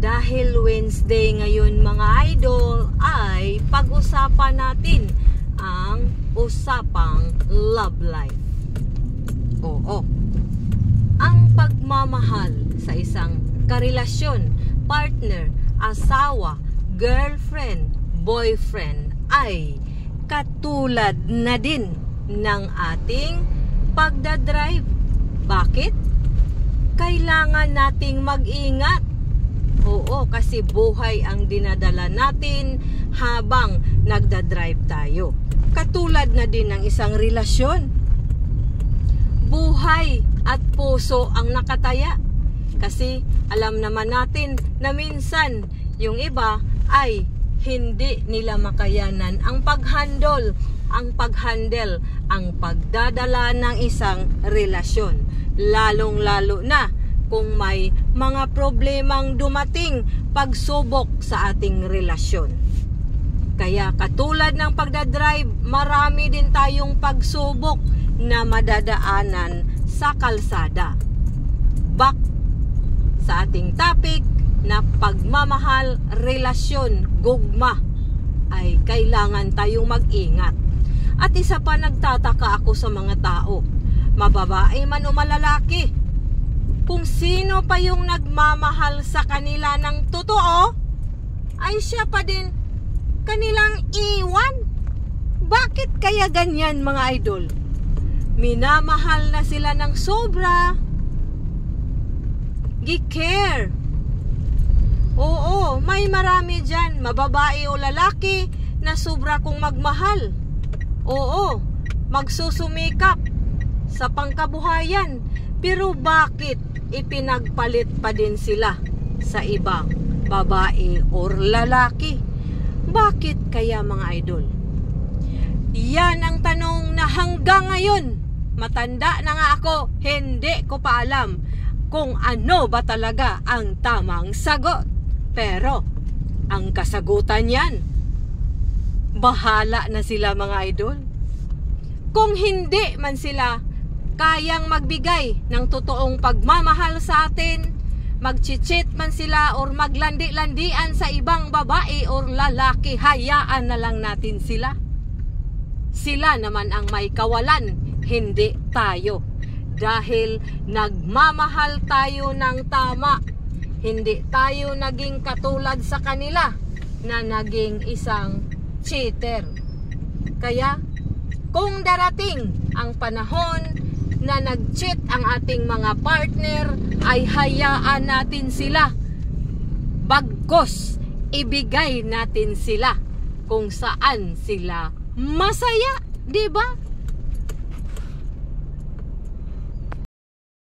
Dahil Wednesday ngayon mga idol, ay pag-usapan natin ang usapang love life. Oo, ang pagmamahal sa isang karelasyon, partner, asawa, girlfriend, boyfriend ay katulad na din ng ating pagdadrive. Bakit? Kailangan nating mag-ingat. Oo, kasi buhay ang dinadala natin habang nagdadrive tayo. Katulad na din ng isang relasyon. Buhay at puso ang nakataya. Kasi alam naman natin na minsan yung iba ay hindi nila makayanan ang paghandle, ang pagdadala ng isang relasyon. Lalong-lalo na kung may mga problemang dumating pagsubok sa ating relasyon. Kaya katulad ng pagdadrive, marami din tayong pagsubok na madadaanan sa kalsada. Back sa ating topic na pagmamahal, relasyon, gugma, ay kailangan tayong mag-ingat. At isa pa, nagtataka ako sa mga tao, mababae man o malalaki, kung sino pa yung nagmamahal sa kanila ng totoo, ay siya pa din kanilang iwan. Bakit kaya ganyan mga idol? Minamahal na sila ng sobra, gi-care. Oo, may marami dyan, mababae o lalaki, na sobra kong magmahal. Oo, magsusumikap sa pangkabuhayan. Pero bakit ipinagpalit pa din sila sa ibang babae or lalaki? Bakit kaya mga idol? Yan ang tanong na hanggang ngayon, matanda na nga ako, hindi ko pa alam kung ano ba talaga ang tamang sagot. Pero ang kasagutan yan, bahala na sila mga idol. Kung hindi man sila kayang magbigay ng totoong pagmamahal sa atin, mag-cheat man sila or maglandi-landian sa ibang babae or lalaki, hayaan na lang natin sila. Sila naman ang may kawalan, hindi tayo. Dahil nagmamahal tayo ng tama, hindi tayo naging katulad sa kanila na naging isang cheater. Kaya kung darating ang panahon na nag-cheat ang ating mga partner, ay hayaan natin sila. Bagkos, ibigay natin sila kung saan sila masaya, 'di ba?